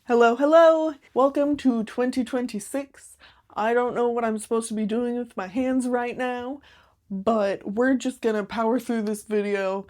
Hello, hello! Welcome to 2026. I don't know what I'm supposed to be doing with my hands right now, but we're just gonna power through this video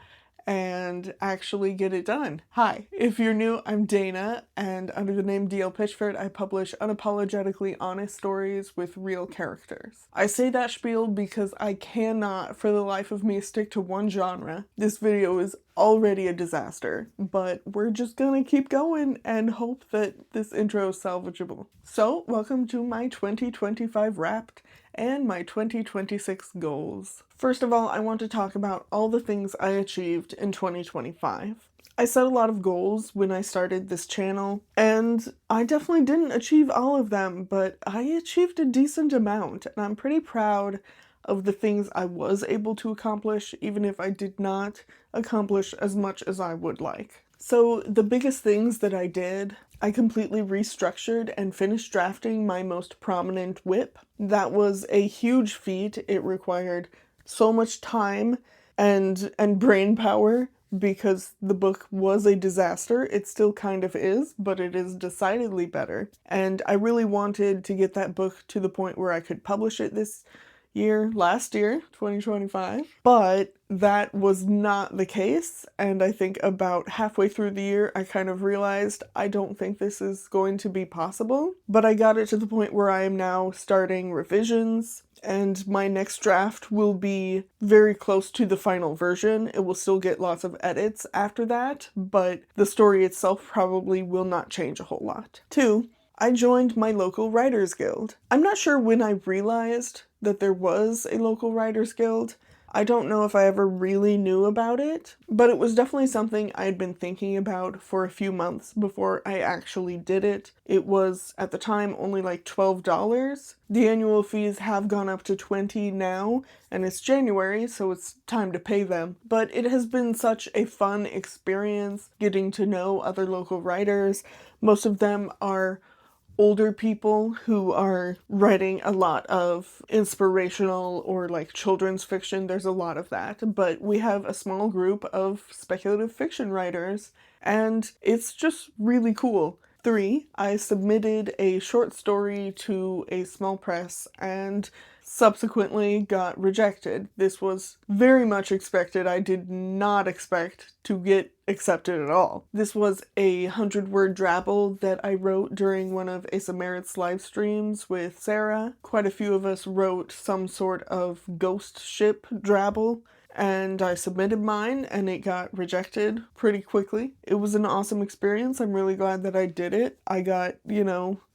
and actually get it done. Hi, if you're new, I'm Dana, and under the name DL Pitchford, I publish unapologetically honest stories with real characters. I say that spiel because I cannot, for the life of me, stick to one genre. This video is already a disaster, but we're just gonna keep going and hope that this intro is salvageable. So, welcome to my 2025 Wrapped and my 2026 goals. First of all, I want to talk about all the things I achieved in 2025. I set a lot of goals when I started this channel, and I definitely didn't achieve all of them, but I achieved a decent amount, and I'm pretty proud of the things I was able to accomplish, even if I did not accomplish as much as I would like. So the biggest things that I did, I completely restructured and finished drafting my most prominent whip. That was a huge feat. It required so much time and brain power because the book was a disaster. It still kind of is, but it is decidedly better. And I really wanted to get that book to the point where I could publish it last year, 2025, but that was not the case, and I think about halfway through the year I kind of realized I don't think this is going to be possible, but I got it to the point where I am now starting revisions, and my next draft will be very close to the final version. It will still get lots of edits after that, but the story itself probably will not change a whole lot. 2. I joined my local writers guild. I'm not sure when I realized that there was a local writers guild. I don't know if I ever really knew about it, but it was definitely something I had been thinking about for a few months before I actually did it. It was, at the time, only like $12. The annual fees have gone up to $20 now, and it's January, so it's time to pay them. But it has been such a fun experience getting to know other local writers. Most of them are older people who are writing a lot of inspirational or like children's fiction. There's a lot of that, but we have a small group of speculative fiction writers, and it's just really cool. 3, I submitted a short story to a small press and subsequently got rejected. This was very much expected. I did not expect to get accepted at all. This was a 100-word drabble that I wrote during one of Asa Merritt's live streams with Sarah. Quite a few of us wrote some sort of ghost ship drabble, and I submitted mine and it got rejected pretty quickly. It was an awesome experience. I'm really glad that I did it. I got,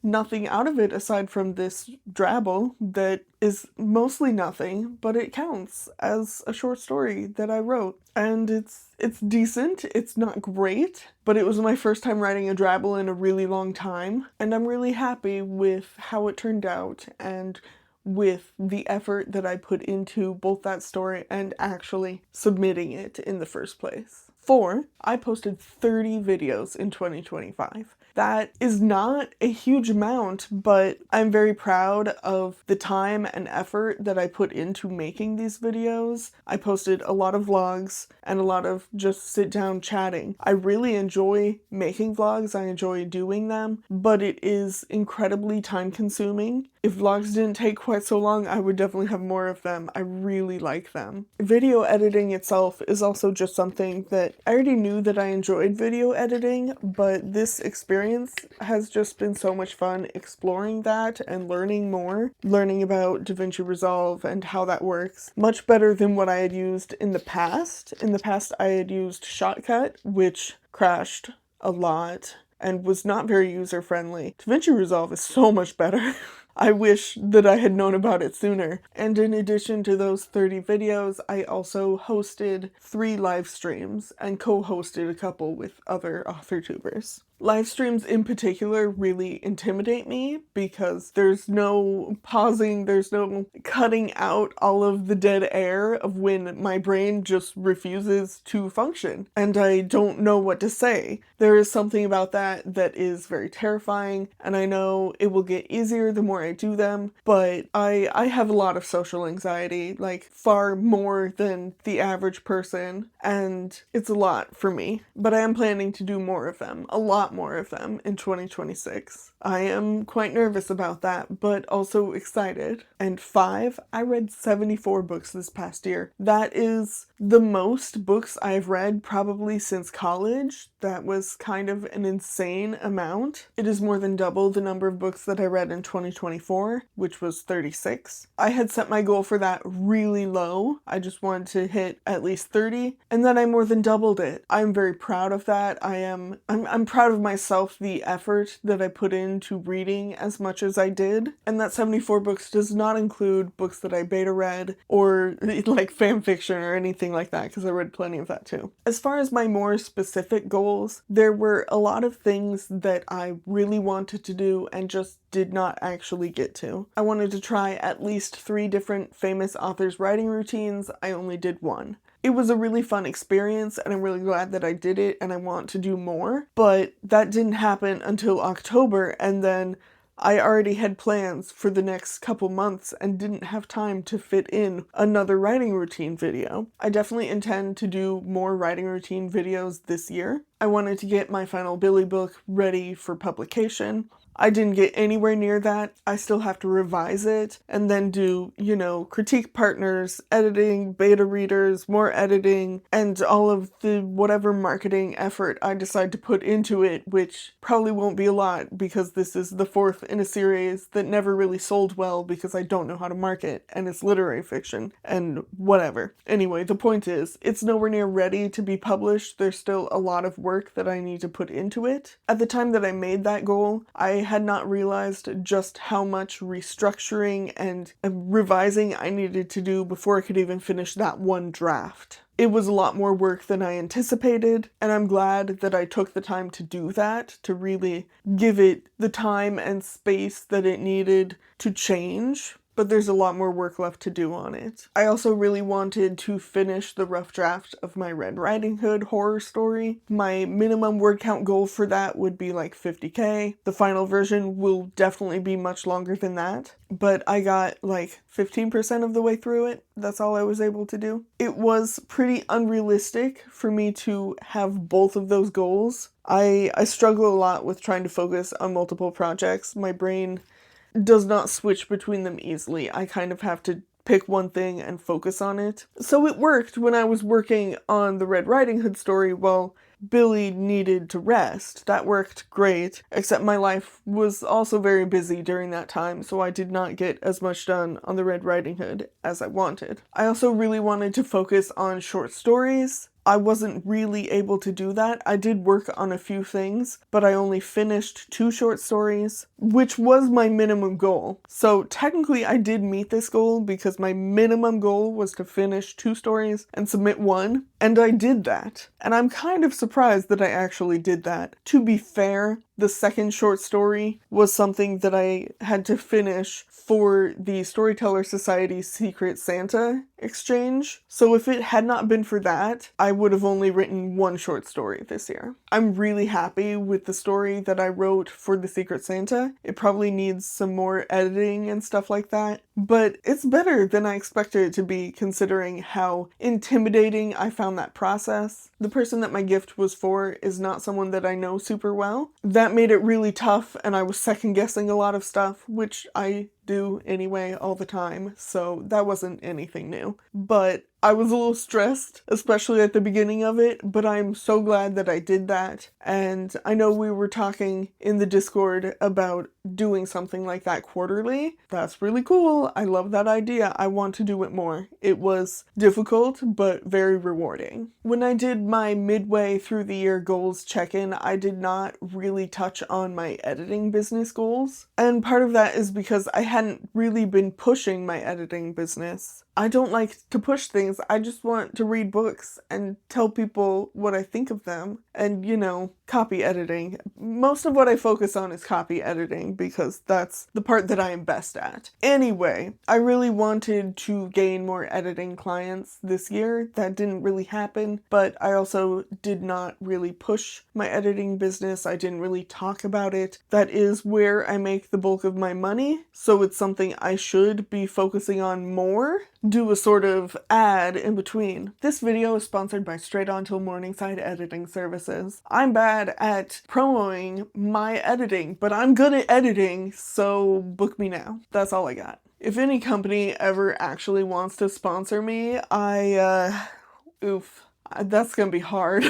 nothing out of it aside from this drabble that is mostly nothing, but it counts as a short story that I wrote. And it's decent. It's not great, but it was my first time writing a drabble in a really long time, and I'm really happy with how it turned out and with the effort that I put into both that story and actually submitting it in the first place. 4, I posted 30 videos in 2025. That is not a huge amount, but I'm very proud of the time and effort that I put into making these videos. I posted a lot of vlogs and a lot of just sit down chatting. I really enjoy making vlogs, I enjoy doing them, but it is incredibly time consuming. If vlogs didn't take quite so long, I would definitely have more of them. I really like them. Video editing itself is also just something that I already knew that I enjoyed video editing, but this experience has just been so much fun exploring that and learning more, learning about DaVinci Resolve and how that works. Much better than what I had used in the past. In the past, I had used Shotcut, which crashed a lot and was not very user-friendly. DaVinci Resolve is so much better. I wish that I had known about it sooner. And in addition to those 30 videos, I also hosted 3 live streams and co-hosted a couple with other AUTHORTUBERS. Live streams in particular really intimidate me because there's no pausing, there's no cutting out all of the dead air of when my brain just refuses to function and I don't know what to say. There is something about that that is very terrifying, and I know it will get easier the more I do them, but I have a lot of social anxiety, like far more than the average person, and it's a lot for me. But I am planning to do more of them, a lot lot more of them in 2026. I am quite nervous about that, but also excited. And 5, I read 74 books this past year. That is the most books I've read probably since college. That was kind of an insane amount. It is more than double the number of books that I read in 2024, which was 36. I had set my goal for that really low. I just wanted to hit at least 30, and then I more than doubled it. I'm very proud of that. I'm proud of myself, the effort that I put into reading as much as I did. And that 74 books does not include books that I beta read or like fan fiction or anything like that, because I read plenty of that too. As far as my more specific goals, there were a lot of things that I really wanted to do and just did not actually get to. I wanted to try at least 3 different famous authors' writing routines. I only did 1. It was a really fun experience, and I'm really glad that I did it, and I want to do more, but that didn't happen until October, and then I already had plans for the next couple months and didn't have time to fit in another writing routine video. I definitely intend to do more writing routine videos this year. I wanted to get my final Billy book ready for publication. I didn't get anywhere near that. I still have to revise it and then do, critique partners, editing, beta readers, more editing, and all of the whatever marketing effort I decide to put into it, which probably won't be a lot because this is the 4th in a series that never really sold well because I don't know how to market, and it's literary fiction, and whatever. Anyway, the point is, it's nowhere near ready to be published. There's still a lot of work that I need to put into it. At the time that I made that goal, I had not realized just how much restructuring and revising I needed to do before I could even finish that one draft. It was a lot more work than I anticipated, and I'm glad that I took the time to do that, to really give it the time and space that it needed to change. But there's a lot more work left to do on it. I also really wanted to finish the rough draft of my Red Riding Hood horror story. My minimum word count goal for that would be like 50k. The final version will definitely be much longer than that, but I got like 15% of the way through it. That's all I was able to do. It was pretty unrealistic for me to have both of those goals. I struggle a lot with trying to focus on multiple projects. My brain does not switch between them easily. I kind of have to pick one thing and focus on it. So it worked when I was working on the Red Riding Hood story while Billy needed to rest. That worked great, except my life was also very busy during that time, so I did not get as much done on the Red Riding Hood as I wanted. I also really wanted to focus on short stories. I wasn't really able to do that. I did work on a few things, but I only finished 2 short stories, which was my minimum goal. So technically I did meet this goal because my minimum goal was to finish 2 stories and submit 1, and I did that. And I'm kind of surprised that I actually did that. To be fair, the second short story was something that I had to finish for the Storyteller Society's Secret Santa exchange. So if it had not been for that, I would have only written 1 short story this year. I'm really happy with the story that I wrote for the Secret Santa. It probably needs some more editing and stuff like that, but it's better than I expected it to be considering how intimidating I found that process. The person that my gift was for is not someone that I know super well. That made it really tough, and I was second guessing a lot of stuff, which I do anyway all the time, so that wasn't anything new. But I was a little stressed, especially at the beginning of it, but I'm so glad that I did that. And I know we were talking in the Discord about doing something like that quarterly. That's really cool. I love that idea. I want to do it more. It was difficult, but very rewarding. When I did my midway through the year goals check-in, I did not really touch on my editing business goals. And part of that is because I hadn't really been pushing my editing business. I don't like to push things. I just want to read books and tell people what I think of them. And, copy editing. Most of what I focus on is copy editing because that's the part that I am best at. Anyway, I really wanted to gain more editing clients this year. That didn't really happen, but I also did not really push my editing business. I didn't really talk about it. That is where I make the bulk of my money, so so it's something I should be focusing on more. Do a sort of ad in between. This video is sponsored by Straight On Till Morningside Editing Services. I'm bad at promoting my editing, but I'm good at editing, so book me now. That's all I got. If any company ever actually wants to sponsor me, that's gonna be hard.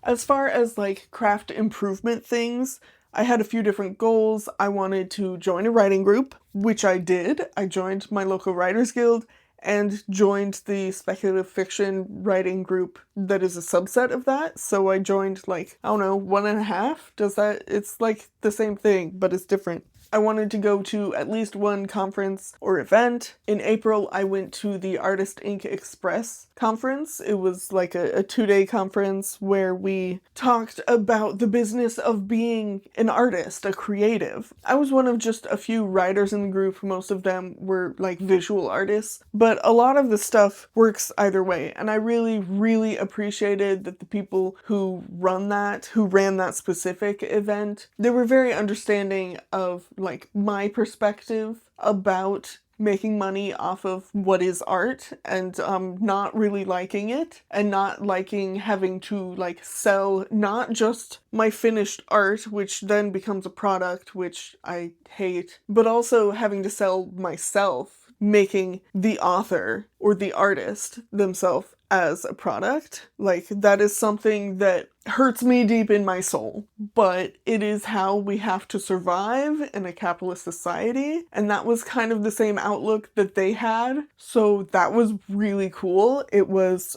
As far as like craft improvement things, I had a few different goals. I wanted to join a writing group, which I did. I joined my local writers guild and joined the speculative fiction writing group that is a subset of that. So I joined like, I don't know, 1.5? It's like the same thing, but it's different. I wanted to go to at least one conference or event. In April, I went to the Artist Ink Express conference. It was like a 2-day conference where we talked about the business of being an artist, a creative. I was one of just a few writers in the group. Most of them were like visual artists, but a lot of the stuff works either way. And I really, really appreciated that the people who ran that specific event, they were very understanding of like my perspective about making money off of what is art and not really liking it and not liking having to like sell not just my finished art, which then becomes a product, which I hate, but also having to sell myself, making the author or the artist themselves as a product. Like, that is something that hurts me deep in my soul, but it is how we have to survive in a capitalist society, and that was kind of the same outlook that they had, so that was really cool. It was,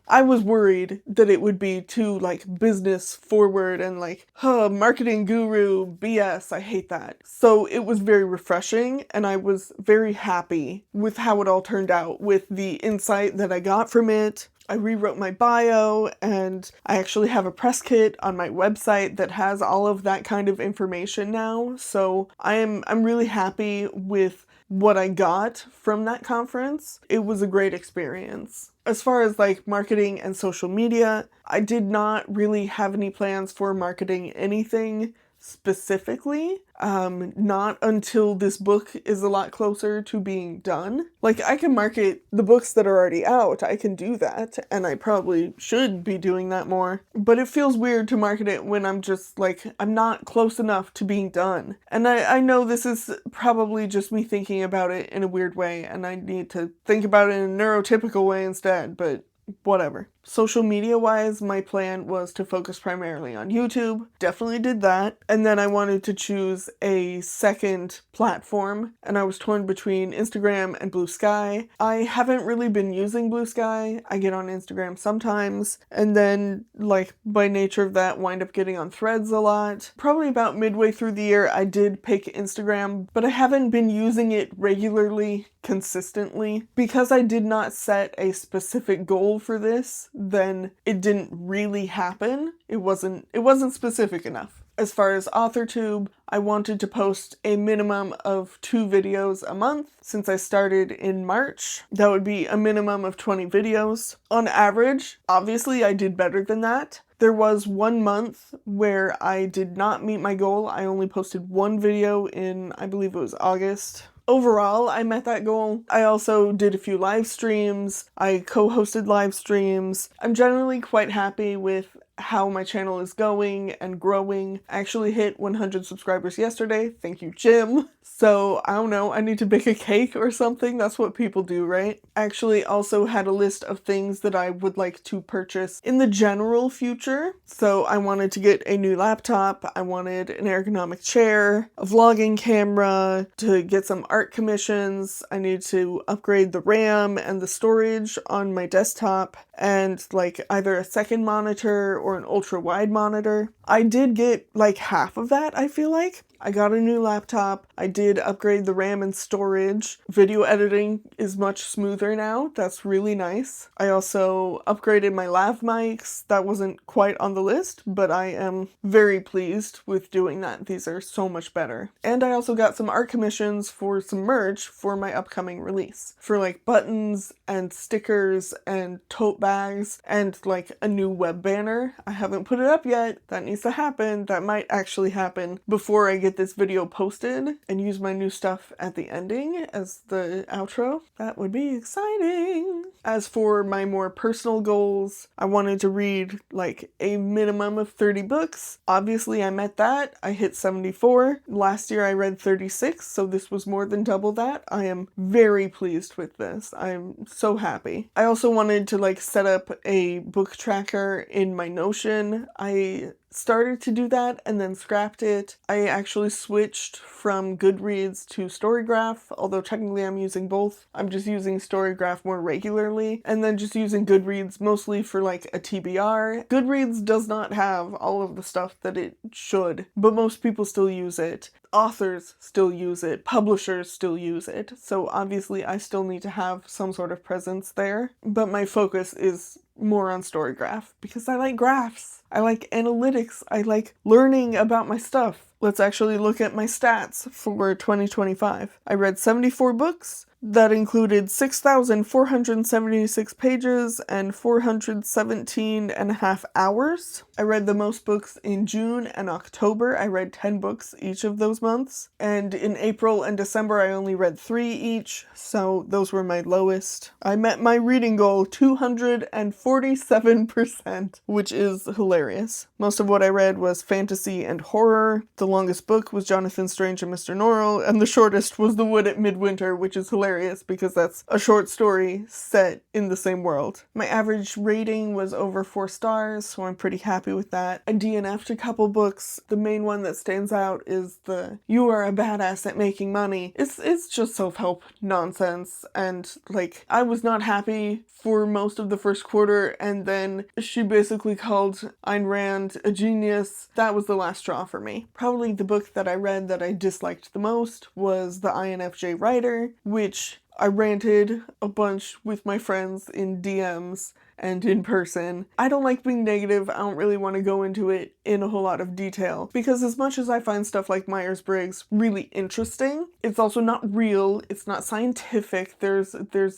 I was worried that it would be too, like, business forward and like, marketing guru BS, I hate that. So it was very refreshing, and I was very happy with how it all turned out, with the insight that I got from it. I rewrote my bio, and I actually have a press kit on my website that has all of that kind of information now. So I'm really happy with what I got from that conference. It was a great experience. As far as like marketing and social media, I did not really have any plans for marketing anything specifically, not until this book is a lot closer to being done. Like, I can market the books that are already out, I can do that, and I probably should be doing that more, but it feels weird to market it when I'm just like, I'm not close enough to being done. And I know this is probably just me thinking about it in a weird way, and I need to think about it in a neurotypical way instead, but whatever. Social media wise, my plan was to focus primarily on YouTube. Definitely did that. And then I wanted to choose a second platform, and I was torn between Instagram and Blue Sky. I haven't really been using Blue Sky. I get on Instagram sometimes, and then like by nature of that wind up getting on Threads a lot. Probably about midway through the year I did pick Instagram, but I haven't been using it regularly, consistently. Because I did not set a specific goal for this, then it didn't really happen. It wasn't specific enough. As far as AuthorTube, I wanted to post a minimum of 2 videos a month. Since I started in March, that would be a minimum of 20 videos. On average, obviously I did better than that. There was 1 month where I did not meet my goal. I only posted 1 video in, I believe it was August. Overall, I met that goal. I also did a few live streams. I co-hosted live streams. I'm generally quite happy with how my channel is going and growing. I actually hit 100 subscribers yesterday. Thank you, Jim. So, I don't know, I need to bake a cake or something. That's what people do, right? I actually also had a list of things that I would like to purchase in the general future. So, I wanted to get a new laptop. I wanted an ergonomic chair, a vlogging camera, to get some art commissions. I need to upgrade the RAM and the storage on my desktop, and like either a second monitor or an ultra wide monitor. I did get like half of that, I feel like. I got a new laptop. I did upgrade the RAM and storage. Video editing is much smoother now. That's really nice. I also upgraded my lav mics. That wasn't quite on the list, but I am very pleased with doing that. These are so much better. And I also got some art commissions for some merch for my upcoming release. For like buttons and stickers and tote bags and like a new web banner. I haven't put it up yet. That needs needs to happen, that might actually happen before I get this video posted and use my new stuff at the ending as the outro. That would be exciting. As for my more personal goals, I wanted to read like a minimum of 30 books. Obviously I met that. I hit 74. Last year I read 36, so this was more than double that. I am very pleased with this. I'm so happy. I also wanted to like set up a book tracker in my Notion. I started to do that and then scrapped it. I actually switched from Goodreads to Storygraph, although technically I'm using both. I'm just using Storygraph more regularly and then just using Goodreads mostly for like a TBR. Goodreads does not have all of the stuff that it should, but most people still use it. Authors still use it, publishers still use it, so obviously I still need to have some sort of presence there, but my focus is more on Storygraph because I like graphs, I like analytics, I like learning about my stuff. Let's actually look at my stats for 2025. I read 74 books. That included 6,476 pages and 417 and a half hours. I read the most books in June and October. I read 10 books each of those months. And in April and December, I only read 3 each, so those were my lowest. I met my reading goal 247%, which is hilarious. Most of what I read was fantasy and horror. The longest book was Jonathan Strange and Mr. Norrell, and the shortest was The Wood at Midwinter, which is hilarious because that's a short story set in the same world. My average rating was over 4 stars, so I'm pretty happy with that. I DNF'd a couple books. The main one that stands out is the "You are a badass at making money." It's just self-help nonsense, and like I was not happy for most of the first quarter, and then she basically called Ayn Rand a genius. That was the last straw for me. Probably the book that I read that I disliked the most was The INFJ Writer, which I ranted a bunch with my friends in DMs and in person. I don't like being negative. I don't really want to go into it in a whole lot of detail because as much as I find stuff like Myers-Briggs really interesting, it's also not real, it's not scientific, there's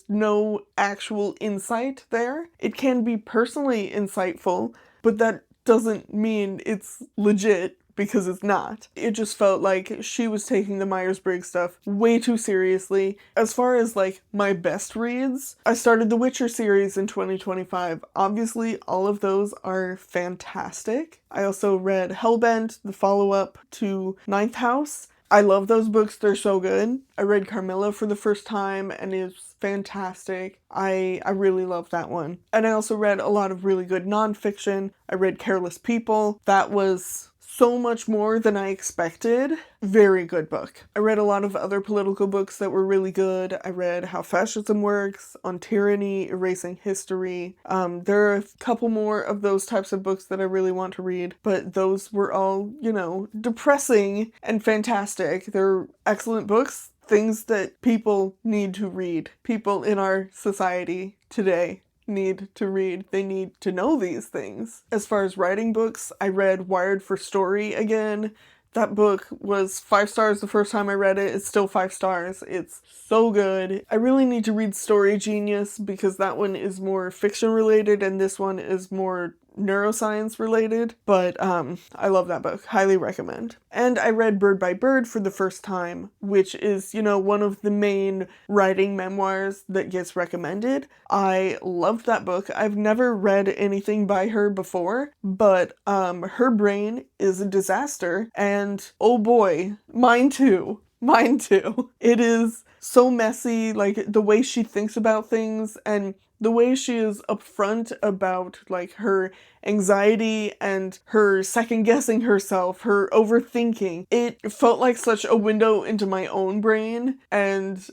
no actual insight there. It can be personally insightful, but that doesn't mean it's legit, because it's not. It just felt like she was taking the Myers-Briggs stuff way too seriously. As far as like my best reads, I started the Witcher series in 2025. Obviously, all of those are fantastic. I also read Hellbent, the follow-up to Ninth House. I love those books, they're so good. I read Carmilla for the first time and it's fantastic. I really love that one. And I also read a lot of really good nonfiction. I read Careless People. That was so much more than I expected. Very good book. I read a lot of other political books that were really good. I read How Fascism Works, On Tyranny, Erasing History. There are a couple more of those types of books that I really want to read, but those were all, you know, depressing and fantastic. They're excellent books, things that people need to read. People in our society today need to read. They need to know these things. As far as writing books, I read Wired for Story again. That book was 5 stars the first time I read it. It's still 5 stars. It's so good. I really need to read Story Genius because that one is more fiction related and this one is more neuroscience related, but I love that book. Highly recommend. And I read Bird by Bird for the first time, which is, you know, one of the main writing memoirs that gets recommended. I loved that book. I've never read anything by her before, but her brain is a disaster, and oh boy, mine too. Mine too. It is so messy, like the way she thinks about things and the way she is upfront about like her anxiety and her second guessing herself, her overthinking. It felt like such a window into my own brain, and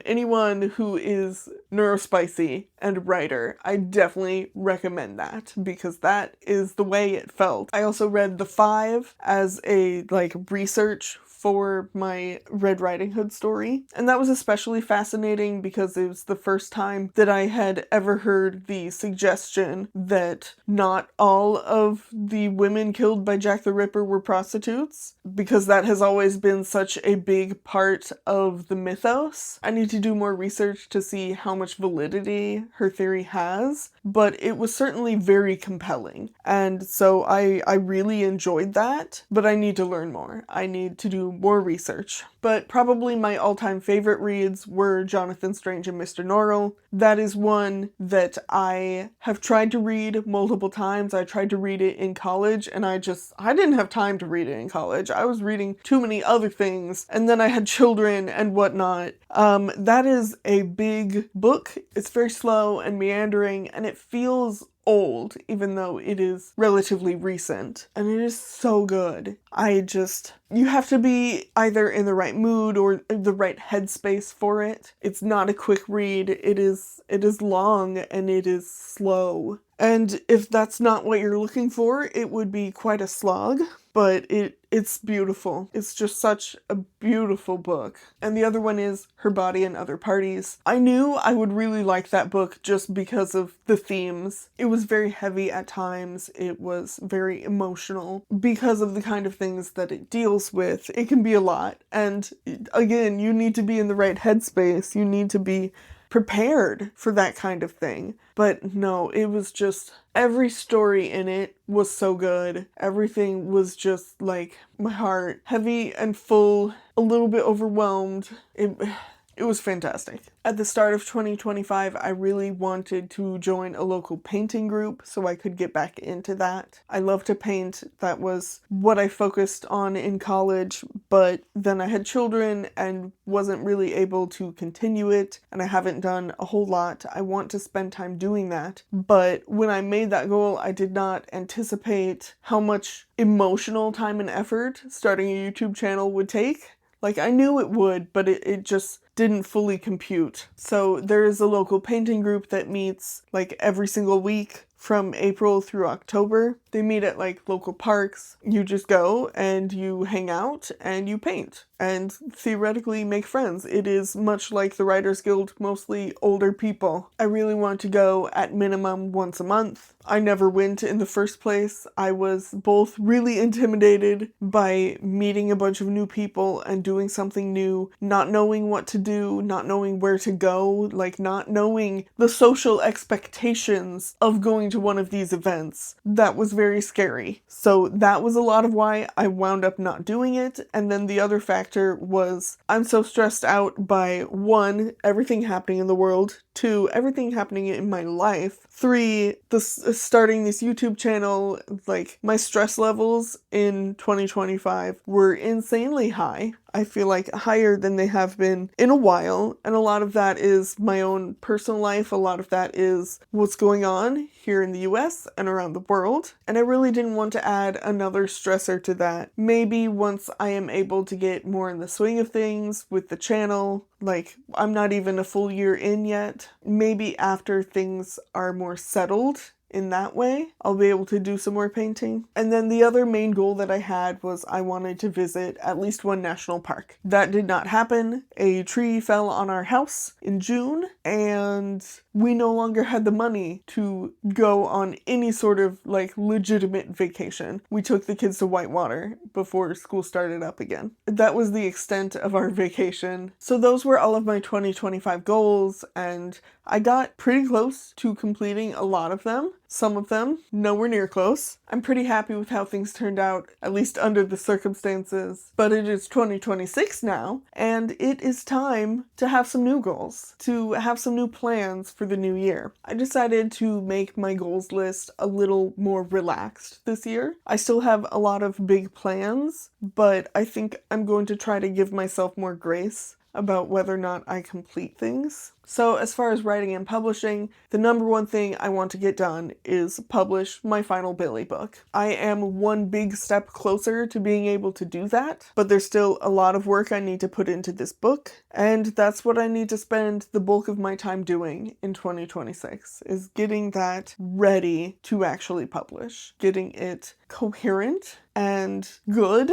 anyone who is neurospicy and a writer, I definitely recommend that because that is the way it felt. I also read The Five as a like research for my Red Riding Hood story, and that was especially fascinating because it was the first time that I had ever heard the suggestion that not all of the women killed by Jack the Ripper were prostitutes, because that has always been such a big part of the mythos. I need to do more research to see how much validity her theory has, but it was certainly very compelling. And so I really enjoyed that, but I need to learn more. I need to do more research. But probably my all-time favorite reads were Jonathan Strange and Mr. Norrell. That is one that I have tried to read multiple times. I tried to read it in college, and I didn't have time to read it in college. I was reading too many other things, and then I had children and whatnot. That is a big book. It's very slow and meandering, and it feels old, even though it is relatively recent. And it is so good. You have to be either in the right mood or the right headspace for it. It's not a quick read. It is long and it is slow. And if that's not what you're looking for, it would be quite a slog, but it's beautiful. It's just such a beautiful book. And the other one is Her Body and Other Parties. I knew I would really like that book just because of the themes. It was very heavy at times. It was very emotional because of the kind of things that it deals with. It can be a lot. And again, you need to be in the right headspace. You need to be prepared for that kind of thing. But no, it was just, every story in it was so good. Everything was just like my heart, heavy and full, a little bit overwhelmed. It was fantastic. At the start of 2025, I really wanted to join a local painting group so I could get back into that. I love to paint. That was what I focused on in college, but then I had children and wasn't really able to continue it, and I haven't done a whole lot. I want to spend time doing that, but when I made that goal, I did not anticipate how much emotional time and effort starting a YouTube channel would take. Like, I knew it would, but it just didn't fully compute. So there is a local painting group that meets like every single week from April through October. They meet at like local parks. You just go and you hang out and you paint and theoretically make friends. It is much like the Writers Guild, mostly older people. I really want to go at minimum once a month. I never went in the first place. I was both really intimidated by meeting a bunch of new people and doing something new, not knowing what to do, not knowing where to go, like not knowing the social expectations of going to one of these events. That was very scary. So that was a lot of why I wound up not doing it. And then the other factor was I'm so stressed out by 1, everything happening in the world, 2, everything happening in my life, 3, starting this YouTube channel. Like, my stress levels in 2025 were insanely high. I feel like higher than they have been in a while, and a lot of that is my own personal life. A lot of that is what's going on here in the US and around the world, and I really didn't want to add another stressor to that. Maybe once I am able to get more in the swing of things with the channel, like, I'm not even a full year in yet, maybe after things are more settled in that way, I'll be able to do some more painting. And then the other main goal that I had was I wanted to visit at least one national park. That did not happen. A tree fell on our house in June, and we no longer had the money to go on any sort of like legitimate vacation. We took the kids to Whitewater before school started up again. That was the extent of our vacation. So those were all of my 2025 goals, and I got pretty close to completing a lot of them. Some of them nowhere near close. I'm pretty happy with how things turned out, at least under the circumstances. But it is 2026 now, and it is time to have some new goals, to have some new plans for the new year. I decided to make my goals list a little more relaxed this year. I still have a lot of big plans, but I think I'm going to try to give myself more grace about whether or not I complete things. So as far as writing and publishing, the number one thing I want to get done is publish my final Billy book. I am one big step closer to being able to do that, but there's still a lot of work I need to put into this book, and that's what I need to spend the bulk of my time doing in 2026, is getting that ready to actually publish, getting it coherent and good.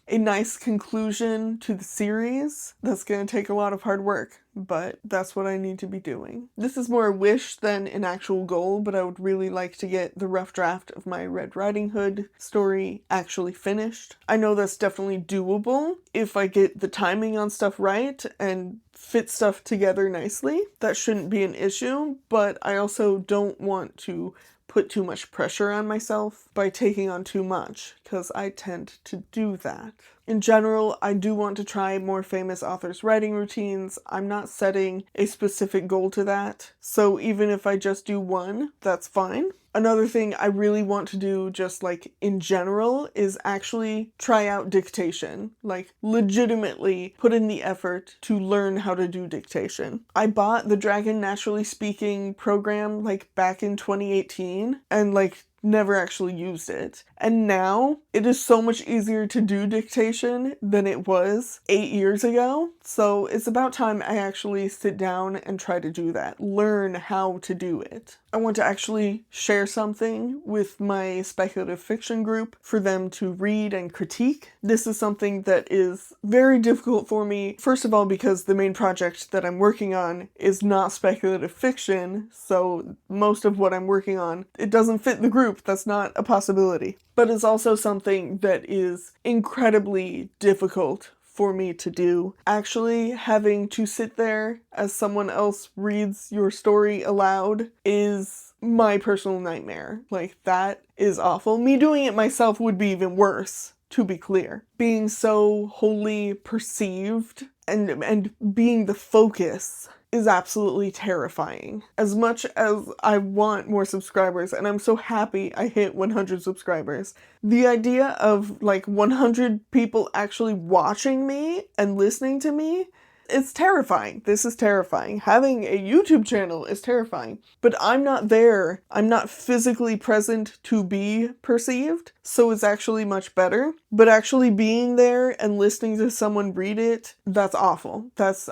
a nice conclusion to the series. That's going to take a lot of hard work, but that's what I need to be doing. This is more a wish than an actual goal, but I would really like to get the rough draft of my Red Riding Hood story actually finished. I know that's definitely doable if I get the timing on stuff right and fit stuff together nicely. That shouldn't be an issue, but I also don't want to put too much pressure on myself by taking on too much, because I tend to do that. In general, I do want to try more famous authors' writing routines. I'm not setting a specific goal to that, so even if I just do one, that's fine. Another thing I really want to do, just like in general, is actually try out dictation. Like, legitimately put in the effort to learn how to do dictation. I bought the Dragon Naturally Speaking program like back in 2018 and like never actually used it. And now it is so much easier to do dictation than it was 8 years ago. So it's about time I actually sit down and try to do that. Learn how to do it. I want to actually share something with my speculative fiction group for them to read and critique. This is something that is very difficult for me, first of all because the main project that I'm working on is not speculative fiction, so most of what I'm working on, it doesn't fit the group. That's not a possibility. But it's also something that is incredibly difficult for me to do. Actually having to sit there as someone else reads your story aloud is my personal nightmare. Like, that is awful. Me doing it myself would be even worse, to be clear. Being so wholly perceived and being the focus is absolutely terrifying. As much as I want more subscribers, and I'm so happy I hit 100 subscribers, the idea of like 100 people actually watching me and listening to me, it's terrifying. This is terrifying. Having a YouTube channel is terrifying. But I'm not there. I'm not physically present to be perceived, so it's actually much better. But actually being there and listening to someone read it, that's awful. That's,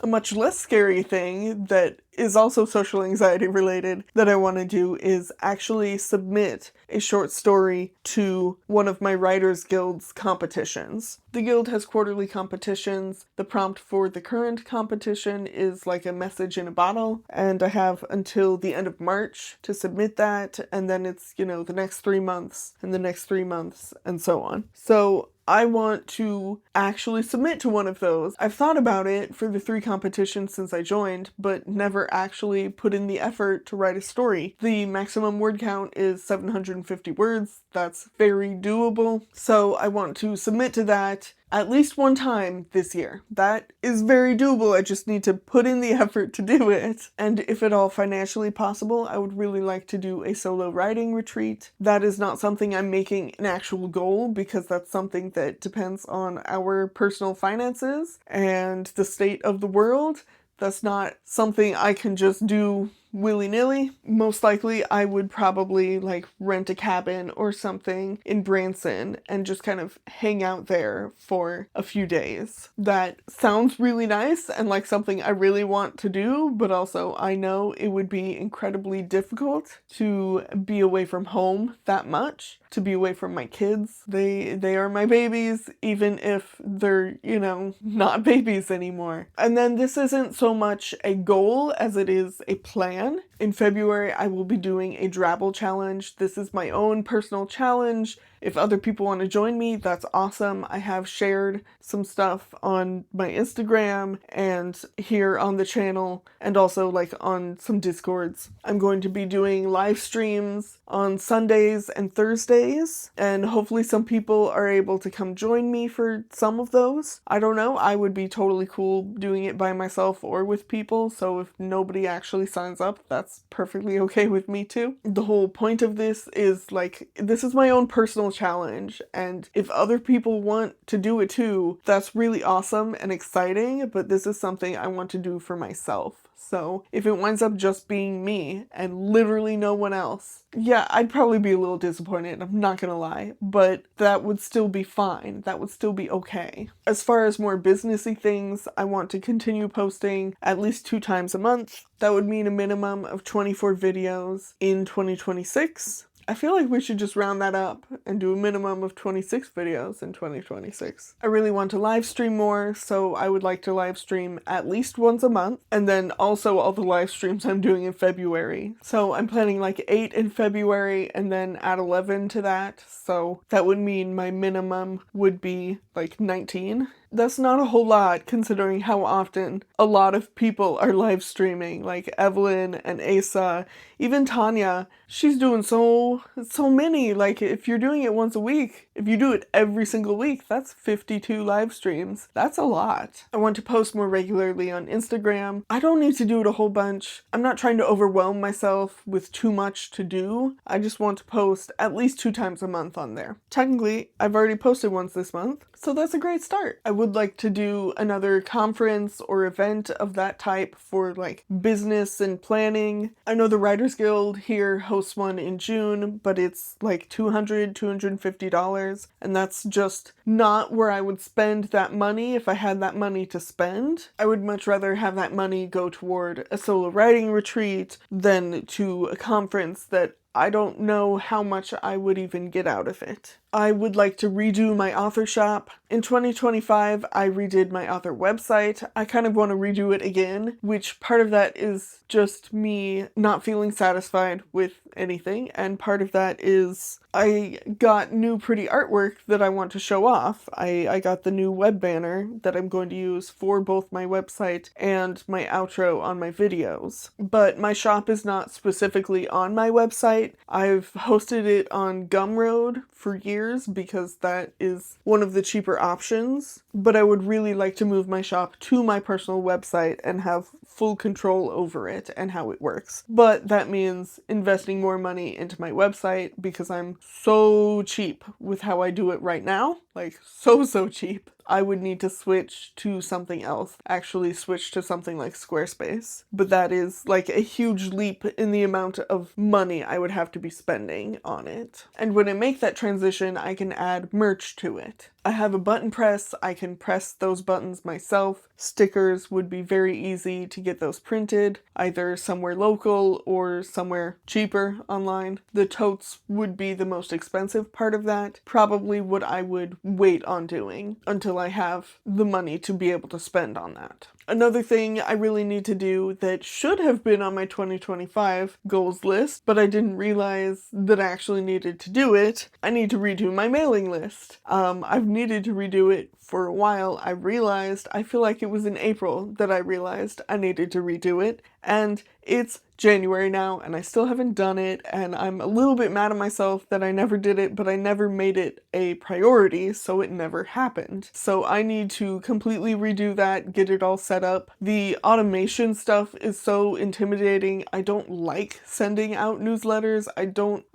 a much less scary thing that is also social anxiety related that I want to do is actually submit a short story to one of my Writers Guild's competitions. The guild has quarterly competitions. The prompt for the current competition is like a message in a bottle, and I have until the end of March to submit that, and then it's, you know, the next 3 months, and the next 3 months, and so on. So I want to actually submit to one of those. I've thought about it for the 3 competitions since I joined, but never actually put in the effort to write a story. The maximum word count is 750 words. That's very doable. So I want to submit to that at least one time this year. That is very doable. I just need to put in the effort to do it. And if at all financially possible, I would really like to do a solo writing retreat. That is not something I'm making an actual goal, because that's something that depends on our personal finances and the state of the world. That's not something I can just do willy-nilly. Most likely I would probably like rent a cabin or something in Branson and just kind of hang out there for a few days. That sounds really nice and like something I really want to do, but also I know it would be incredibly difficult to be away from home that much, to be away from my kids. They are my babies, even if they're, you know, not babies anymore. And then this isn't so much a goal as it is a plan. In February, I will be doing a Drabble challenge. This is my own personal challenge. If other people want to join me, that's awesome. I have shared some stuff on my Instagram and here on the channel, and also like on some Discords. I'm going to be doing live streams on Sundays and Thursdays, and hopefully some people are able to come join me for some of those. I don't know, I would be totally cool doing it by myself or with people, so if nobody actually signs up, that's perfectly okay with me too. The whole point of this is like, this is my own personal challenge, and if other people want to do it too, that's really awesome and exciting, but this is something I want to do for myself. So if it winds up just being me and literally no one else, yeah, I'd probably be a little disappointed, I'm not gonna lie, but that would still be fine. That would still be okay. As far as more businessy things, I want to continue posting at least 2 times a month. That would mean a minimum of 24 videos in 2026. I feel like we should just round that up and do a minimum of 26 videos in 2026. I really want to live stream more, so I would like to live stream at least once a month, and then also all the live streams I'm doing in February. So I'm planning like 8 in February and then add 11 to that, so that would mean my minimum would be like 19. That's not a whole lot considering how often a lot of people are live streaming, like Evelyn and Asa, even Tanya. She's doing so many. Like, if you're doing it once a week, if you do it every single week, that's 52 live streams. That's a lot. I want to post more regularly on Instagram. I don't need to do it a whole bunch. I'm not trying to overwhelm myself with too much to do. I just want to post at least 2 times a month on there. Technically, I've already posted once this month, so that's a great start. I would like to do another conference or event of that type for like business and planning. I know the Writers Guild here hosts one in June, but it's like $250, and that's just not where I would spend that money if I had that money to spend. I would much rather have that money go toward a solo writing retreat than to a conference that I don't know how much I would even get out of it. I would like to redo my author shop. In 2025, I redid my author website. I kind of want to redo it again, which part of that is just me not feeling satisfied with anything, and part of that is I got new pretty artwork that I want to show off. I got the new web banner that I'm going to use for both my website and my outro on my videos. But my shop is not specifically on my website. I've hosted it on Gumroad for years because that is one of the cheaper options, but I would really like to move my shop to my personal website and have full control over it and how it works. But that means investing more money into my website because I'm so cheap with how I do it right now. Like, so cheap. I would need to switch to something else, actually switch to something like Squarespace. But that is like a huge leap in the amount of money I would have to be spending on it. And when I make that transition, I can add merch to it. I have a button press, I can press those buttons myself. Stickers would be very easy to get those printed, either somewhere local or somewhere cheaper online. The totes would be the most expensive part of that, probably what I would wait on doing until I have the money to be able to spend on that. Another thing I really need to do that should have been on my 2025 goals list, but I didn't realize that I actually needed to do it, I need to redo my mailing list. I've needed to redo it for a while. I feel like it was in April that I realized I needed to redo it, and it's January now and I still haven't done it, and I'm a little bit mad at myself that I never did it, but I never made it a priority, so it never happened. So I need to completely redo that, get it all set up. The automation stuff is so intimidating. I don't like sending out newsletters. I don't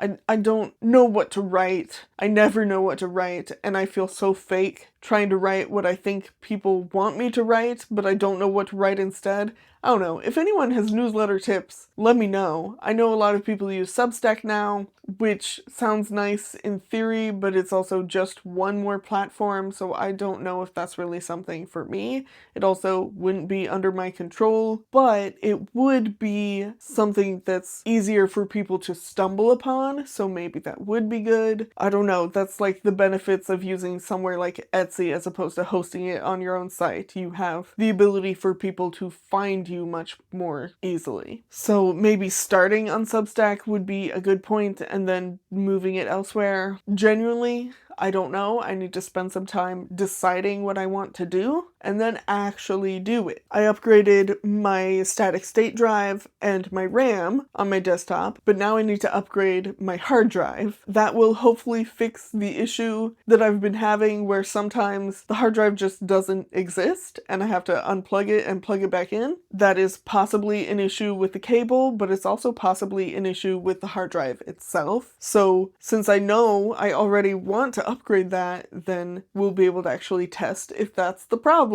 know what to write. I never know what to write, and I feel so fake trying to write what I think people want me to write, but I don't know what to write instead. I don't know. If anyone has newsletter tips, let me know. I know a lot of people use Substack now, which sounds nice in theory, but it's also just one more platform, so I don't know if that's really something for me. It also wouldn't be under my control, but it would be something that's easier for people to stumble upon, so maybe that would be good. I don't know. That's like the benefits of using somewhere like Etsy as opposed to hosting it on your own site. You have the ability for people to find you much more easily. So maybe starting on Substack would be a good point, and then moving it elsewhere. Genuinely, I don't know. I need to spend some time deciding what I want to do and then actually do it. I upgraded my static state drive and my RAM on my desktop, but now I need to upgrade my hard drive. That will hopefully fix the issue that I've been having where sometimes the hard drive just doesn't exist and I have to unplug it and plug it back in. That is possibly an issue with the cable, but it's also possibly an issue with the hard drive itself. So since I know I already want to upgrade that, then we'll be able to actually test if that's the problem.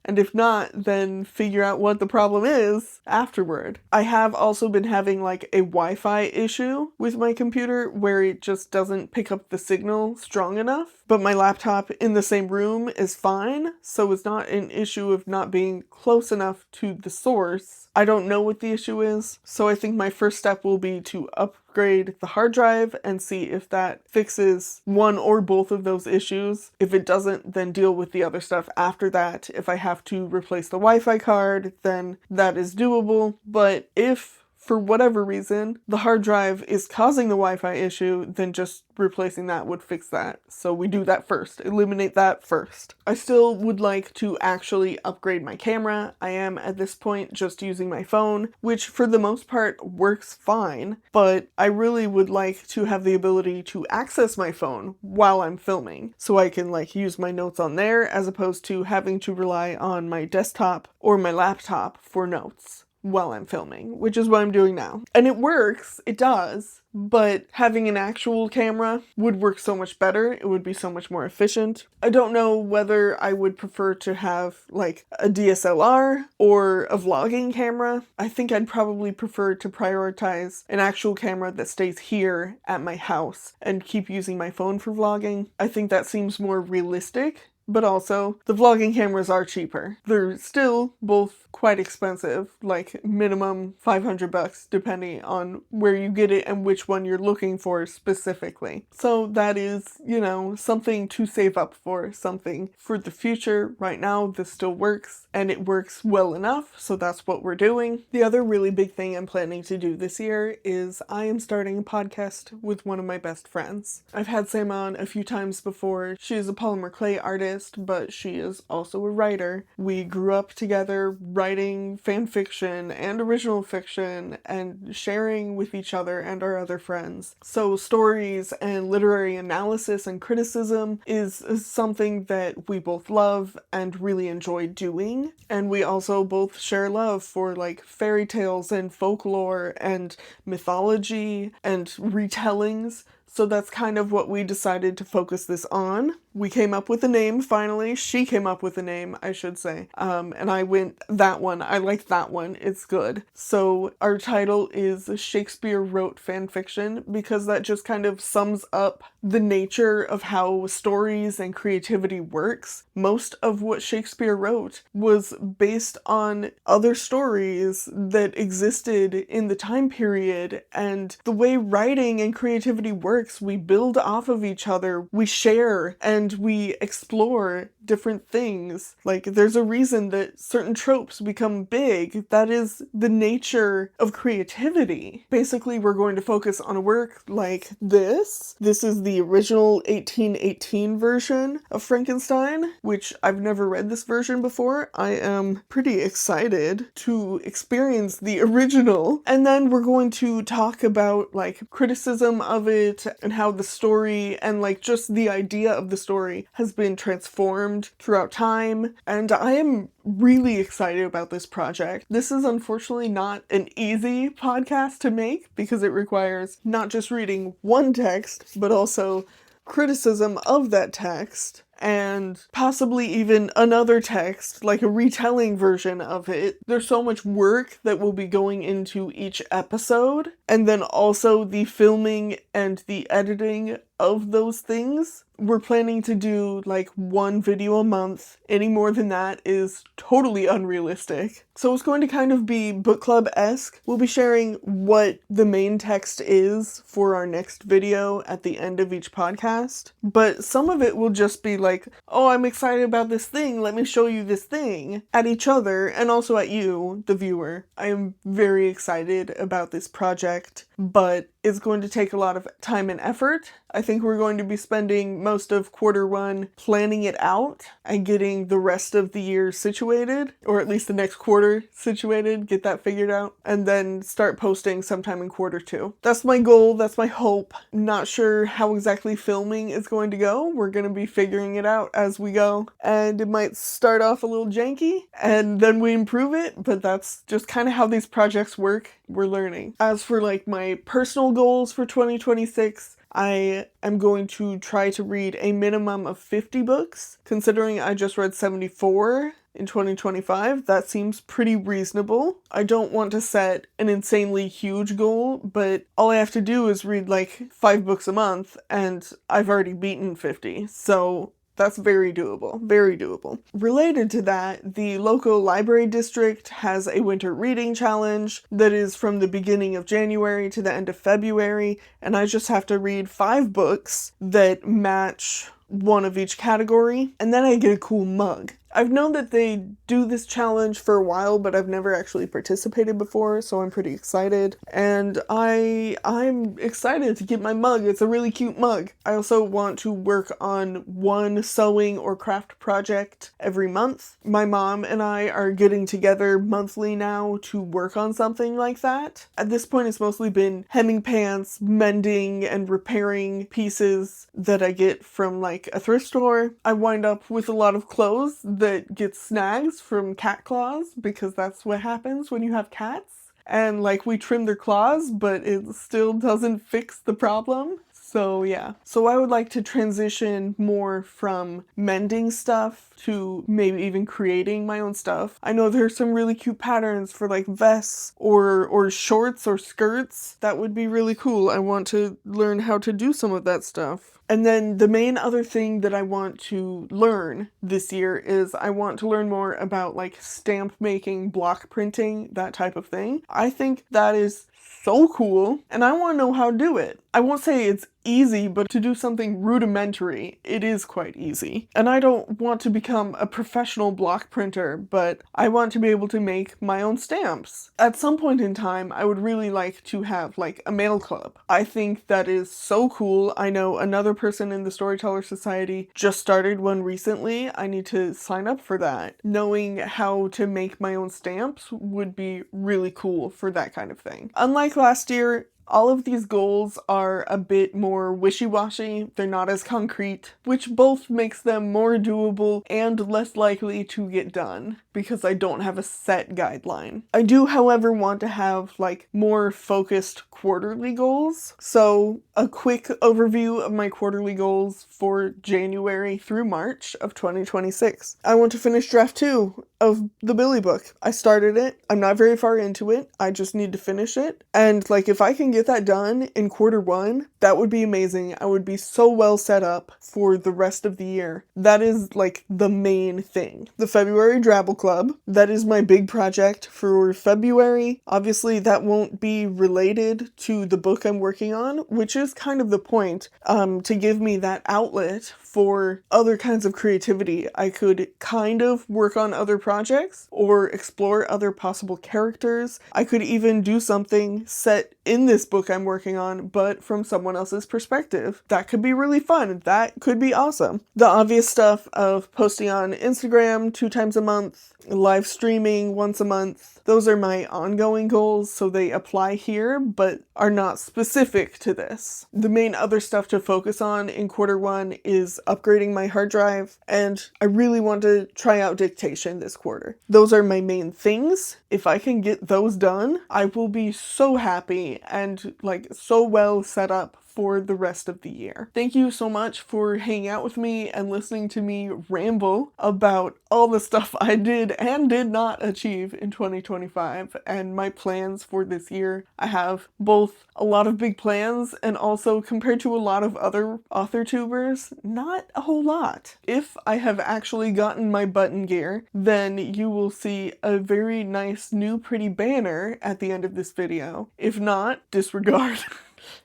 And if not, then figure out what the problem is afterward. I have also been having like a Wi-Fi issue with my computer where it just doesn't pick up the signal strong enough. But my laptop in the same room is fine, so it's not an issue of not being close enough to the source. I don't know what the issue is, so I think my first step will be to upgrade upgrade the hard drive and see if that fixes one or both of those issues. If it doesn't, then deal with the other stuff after that. If I have to replace the Wi-Fi card, then that is doable. But if for whatever reason the hard drive is causing the Wi-Fi issue, then just replacing that would fix that. So we do that first, eliminate that first. I still would like to actually upgrade my camera. I am at this point just using my phone, which for the most part works fine, but I really would like to have the ability to access my phone while I'm filming, so I can like use my notes on there as opposed to having to rely on my desktop or my laptop for notes while I'm filming, which is what I'm doing now. And it works, it does, but having an actual camera would work so much better. It would be so much more efficient. I don't know whether I would prefer to have like a DSLR or a vlogging camera. I think I'd probably prefer to prioritize an actual camera that stays here at my house and keep using my phone for vlogging. I think that seems more realistic. But also, the vlogging cameras are cheaper. They're still both quite expensive, like minimum $500 depending on where you get it and which one you're looking for specifically. So that is, you know, something to save up for, something for the future. Right now, this still works, and it works well enough, so that's what we're doing. The other really big thing I'm planning to do this year is I am starting a podcast with one of my best friends. I've had Sam on a few times before. She is a polymer clay artist, but she is also a writer. We grew up together writing fan fiction and original fiction and sharing with each other and our other friends. So stories and literary analysis and criticism is something that we both love and really enjoy doing. And we also both share love for like fairy tales and folklore and mythology and retellings. So that's kind of what we decided to focus this on. We came up with a name, finally. She came up with a name, I should say. And I went, that one. I like that one. It's good. So our title is Shakespeare Wrote Fanfiction, because that just kind of sums up the nature of how stories and creativity works. Most of what Shakespeare wrote was based on other stories that existed in the time period, and the way writing and creativity works, we build off of each other, we share, and we explore different things. Like, there's a reason that certain tropes become big. That is the nature of creativity. Basically, we're going to focus on a work like this. This is the original 1818 version of Frankenstein, which I've never read this version before. I am pretty excited to experience the original. And then we're going to talk about like criticism of it and how the story and like just the idea of the story has been transformed throughout time, and I am really excited about this project. This is unfortunately not an easy podcast to make because it requires not just reading one text, but also criticism of that text, and possibly even another text, like a retelling version of it. There's so much work that will be going into each episode, and then also the filming and the editing of those things. We're planning to do like one video a month. Any more than that is totally unrealistic. So it's going to kind of be book club-esque. We'll be sharing what the main text is for our next video at the end of each podcast. But some of it will just be like, oh, I'm excited about this thing, let me show you this thing, at each other and also at you, the viewer. I am very excited about this project, but it's going to take a lot of time and effort. I think we're going to be spending most of Q1 planning it out and getting the rest of the year situated, or at least the next quarter situated, get that figured out, and then start posting sometime in Q2. That's my goal, that's my hope. Not sure how exactly filming is going to go. We're going to be figuring it out as we go, and it might start off a little janky, and then we improve it, but that's just kind of how these projects work. We're learning. As for like my personal goals for 2026, I am going to try to read a minimum of 50 books. Considering I just read 74 in 2025, that seems pretty reasonable. I don't want to set an insanely huge goal, but all I have to do is read like 5 books a month, and I've already beaten 50. So That's very doable, very doable. Related to that, the local library district has a winter reading challenge that is from the beginning of January to the end of February, and I just have to read 5 books that match one of each category, and then I get a cool mug. I've known that they do this challenge for a while, but I've never actually participated before, so I'm pretty excited. And I'm excited to get my mug. It's a really cute mug. I also want to work on one sewing or craft project every month. My mom and I are getting together monthly now to work on something like that. At this point, it's mostly been hemming pants, mending, and repairing pieces that I get from like a thrift store. I wind up with a lot of clothes that get snags from cat claws, because that's what happens when you have cats. And like, we trim their claws, but it still doesn't fix the problem. So yeah. So I would like to transition more from mending stuff to maybe even creating my own stuff. I know there's some really cute patterns for like vests or shorts or skirts. That would be really cool. I want to learn how to do some of that stuff. And then the main other thing that I want to learn this year is I want to learn more about like stamp making, block printing, that type of thing. I think that is so cool, and I want to know how to do it. I won't say it's easy, but to do something rudimentary, it is quite easy. And I don't want to become a professional block printer, but I want to be able to make my own stamps. At some point in time, I would really like to have like a mail club. I think that is so cool. I know another person in the Storyteller Society just started one recently. I need to sign up for that. Knowing how to make my own stamps would be really cool for that kind of thing. Unlike last year, all of these goals are a bit more wishy-washy, they're not as concrete, which both makes them more doable and less likely to get done, because I don't have a set guideline. I do, however, want to have like more focused quarterly goals. So a quick overview of my quarterly goals for January through March of 2026. I want to finish draft 2 of the Billy book. I started it. I'm not very far into it. I just need to finish it. And like, if I can get that done in quarter 1, that would be amazing. I would be so well set up for the rest of the year. That is like the main thing. The February Drabble Club, that is my big project for February. Obviously that won't be related to the book I'm working on, which is kind of the point, to give me that outlet for other kinds of creativity. I could kind of work on other projects or explore other possible characters. I could even do something set in this book I'm working on, but from someone else's perspective. That could be really fun. That could be awesome. The obvious stuff of posting on Instagram 2 times a month, live streaming once a month. Those are my ongoing goals, so they apply here, but are not specific to this. The main other stuff to focus on in quarter 1 is upgrading my hard drive, and I really want to try out dictation this quarter. Those are my main things. If I can get those done, I will be so happy and like so well set up for the rest of the year. Thank you so much for hanging out with me and listening to me ramble about all the stuff I did and did not achieve in 2025 and my plans for this year. I have both a lot of big plans and also, compared to a lot of other author-tubers, not a whole lot. If I have actually gotten my button gear, then you will see a very nice new pretty banner at the end of this video. If not, disregard.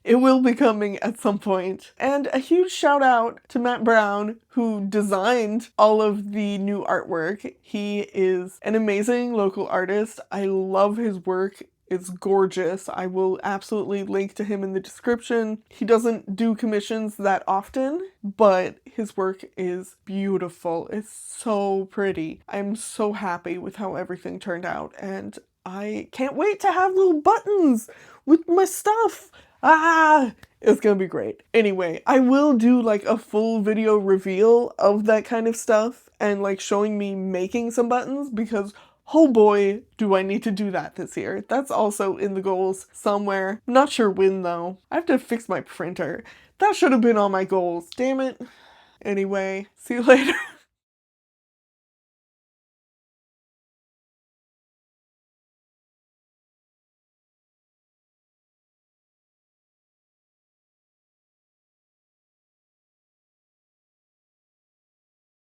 It will be coming at some point. And a huge shout out to Matt Brown, who designed all of the new artwork. He is an amazing local artist. I love his work. It's gorgeous. I will absolutely link to him in the description. He doesn't do commissions that often, but his work is beautiful. It's so pretty. I'm so happy with how everything turned out, and I can't wait to have little buttons with my stuff. It's gonna be great. Anyway, I will do like a full video reveal of that kind of stuff and like showing me making some buttons, because oh boy, do I need to do that this year. That's also in the goals somewhere. I'm not sure when though. I have to fix my printer. That should have been on my goals. Damn it. Anyway, see you later.